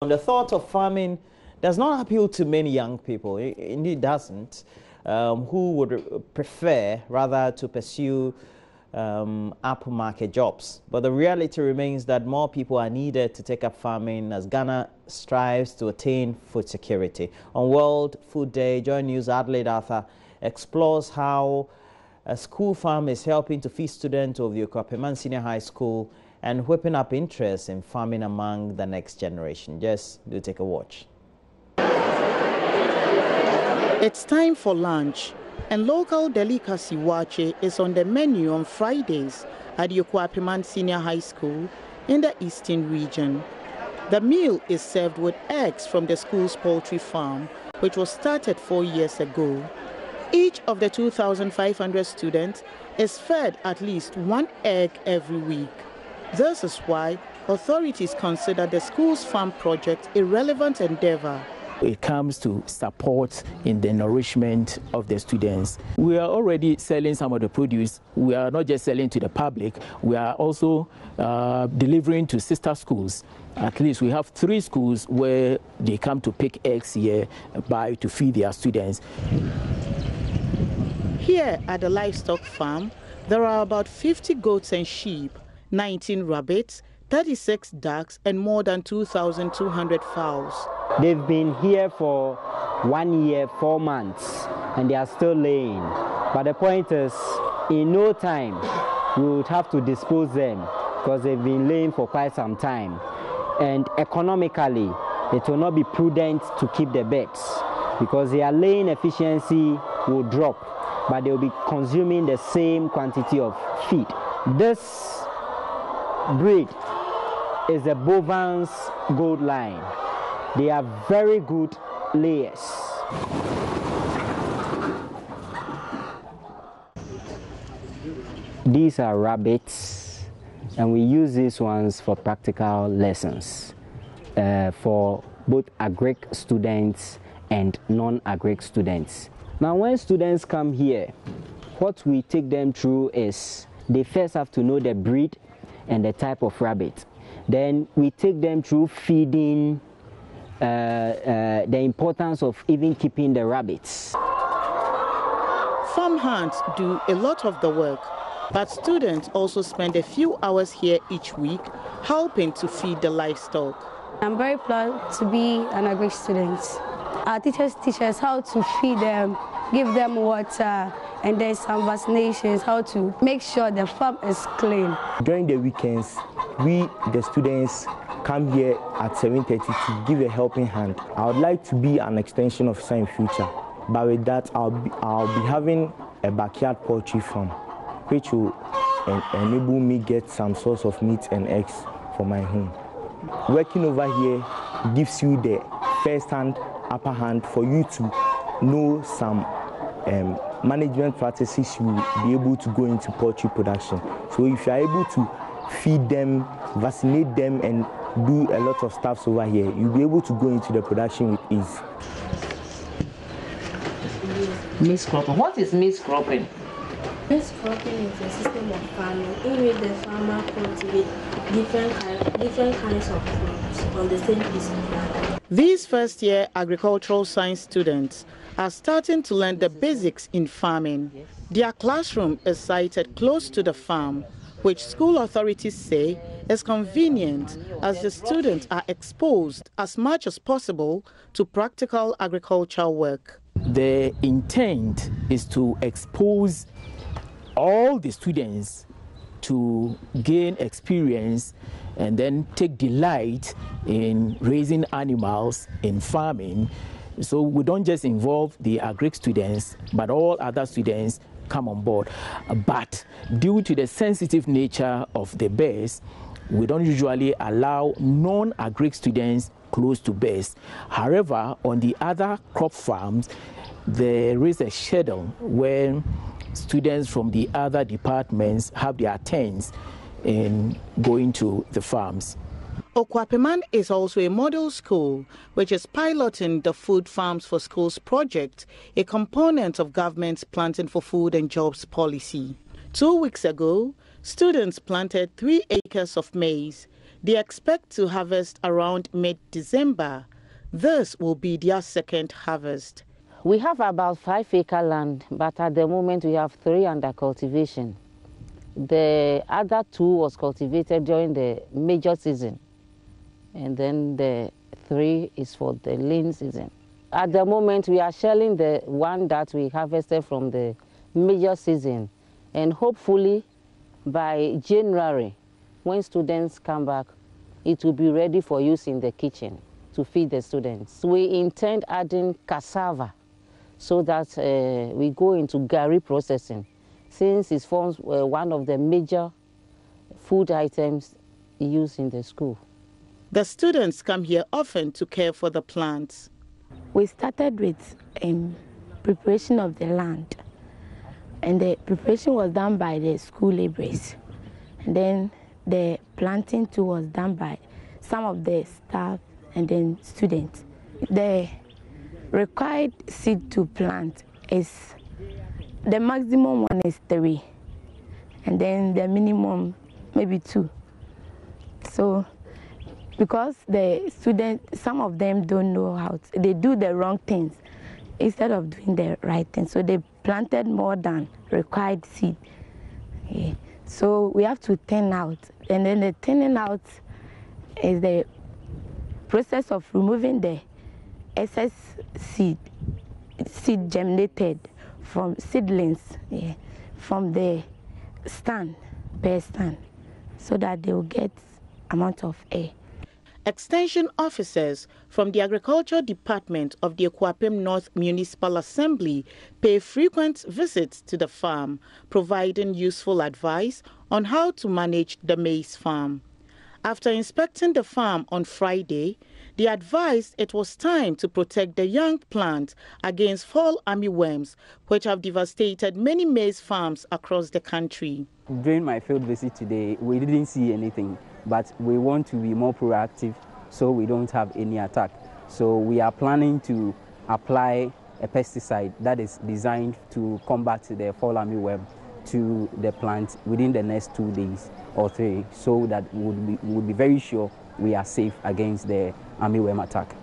The thought of farming does not appeal to many young people. It indeed doesn't, who would prefer rather to pursue upmarket jobs. But the reality remains that more people are needed to take up farming as Ghana strives to attain food security. On World Food Day, JoyNews Adelaide Arthur explores how a school farm is helping to feed students of the Okuapemman Senior High School and whipping up interest in farming among the next generation. Just do take a watch. It's time for lunch, and local delicacy wache is on the menu on Fridays at the Okuapemman Senior High School in the Eastern region. The meal is served with eggs from the school's poultry farm, which was started 4 years ago. Each of the 2,500 students is fed at least 1 egg every week. This is why authorities consider the school's farm project a relevant endeavor. It comes to support in the nourishment of the students. We are already selling some of the produce. We are not just selling to the public, we are also delivering to sister schools. At least we have 3 schools where they come to pick eggs here to feed their students. Here at the livestock farm, there are about 50 goats and sheep, 19 rabbits, 36 ducks, and more than 2,200 fowls. They've been here for 1 year, 4 months, and they are still laying. But the point is, in no time, we would have to dispose them because they've been laying for quite some time. And economically, it will not be prudent to keep the birds because their laying efficiency will drop, but they will be consuming the same quantity of feed. This breed is the Bovan's gold line. They are very good layers. These are rabbits, and we use these ones for practical lessons for both agric students and non-agric students. Now, when students come here, what we take them through is they first have to know the breed and the type of rabbit. Then we take them through feeding, the importance of even keeping the rabbits. Farm hands do a lot of the work, but students also spend a few hours here each week helping to feed the livestock. I'm very proud to be an agri student. Our teachers teach us how to feed them, give them water, and there's some vaccinations, how to make sure the farm is clean. During the weekends, we, the students, come here at 7:30 to give a helping hand. I would like to be an extension officer in future, but with that, I'll be having a backyard poultry farm, which will enable me get some source of meat and eggs for my home. Working over here gives you the first-hand, upper hand for you to know some management practices. You will be able to go into poultry production. So if you are able to feed them, vaccinate them, and do a lot of stuff over here, you'll be able to go into the production with ease. Maize cropping. What is maize cropping? Maize cropping is a system of farming in which the farmer cultivates different kinds of crops on the same piece of land. These first-year agricultural science students are starting to learn the basics in farming. Their classroom is sited close to the farm, which school authorities say is convenient as the students are exposed as much as possible to practical agricultural work. The intent is to expose all the students to gain experience and then take delight in raising animals, in farming. So we don't just involve the agric students, but all other students come on board. But due to the sensitive nature of the birds, we don't usually allow non-agric students close to birds. However, on the other crop farms, there is a schedule where students from the other departments have their turns in going to the farms. Okuapemman is also a model school, which is piloting the Food Farms for Schools project, a component of government's Planting for Food and Jobs policy. 2 weeks ago, Students planted 3 acres of maize. They expect to harvest around mid-December. This will be their second harvest. We have about 5-acre land, but at the moment we have 3 under cultivation. The other 2 was cultivated during the major season, and then the 3 is for the lean season. At the moment we are shelling the one that we harvested from the major season, and hopefully by January, when students come back, it will be ready for use in the kitchen to feed the students. We intend adding cassava so that we go into gari processing, since it forms one of the major food items used in the school. The students come here often to care for the plants. We started with preparation of the land, and the preparation was done by the school laborers. And then the planting too was done by some of the staff and then students. The required seed to plant is, the maximum one is 3, and then the minimum maybe 2. So because the students, some of them don't know how to, they do the wrong things instead of doing the right thing. So they planted more than required seed. Yeah. So we have to thin out, and then the thinning out is the process of removing the excess seed germinated from seedlings, yeah, from the stand, per stand, so that they will get amount of air. Extension officers from the Agriculture Department of the Okuapemman North Municipal Assembly pay frequent visits to the farm, providing useful advice on how to manage the maize farm. After inspecting the farm on Friday, they advised it was time to protect the young plant against fall armyworms, which have devastated many maize farms across the country. During my field visit today, we didn't see anything, but we want to be more proactive so we don't have any attack. So we are planning to apply a pesticide that is designed to combat the fall armyworm to the plant within the next 2 days or 3, so that we would be very sure we are safe against the armyworm attack.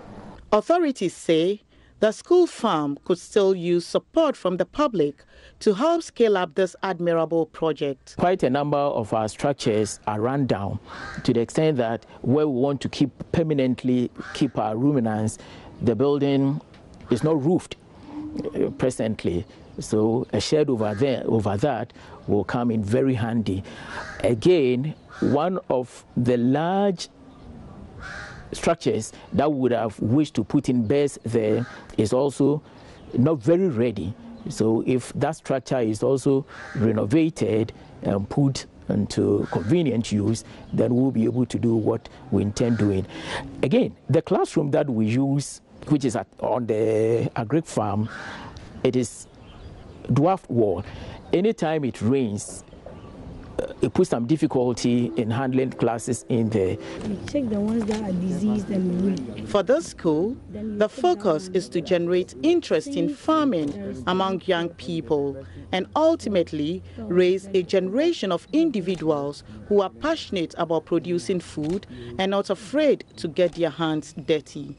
Authorities say the school farm could still use support from the public to help scale up this admirable project. Quite a number of our structures are run down to the extent that where we want to permanently keep our ruminants, the building is not roofed presently. So a shed over that will come in very handy. Again, one of the large structures that would have wished to put in beds there is also not very ready. So if that structure is also renovated and put into convenient use, then we'll be able to do what we intend doing. Again, the classroom that we use, which is on the agric farm, it is dwarf wall. Anytime it rains, it puts some difficulty in handling classes in there. We check the ones that are diseased and weak. For this school, the focus is to generate interest in farming among young people and ultimately raise a generation of individuals who are passionate about producing food and not afraid to get their hands dirty.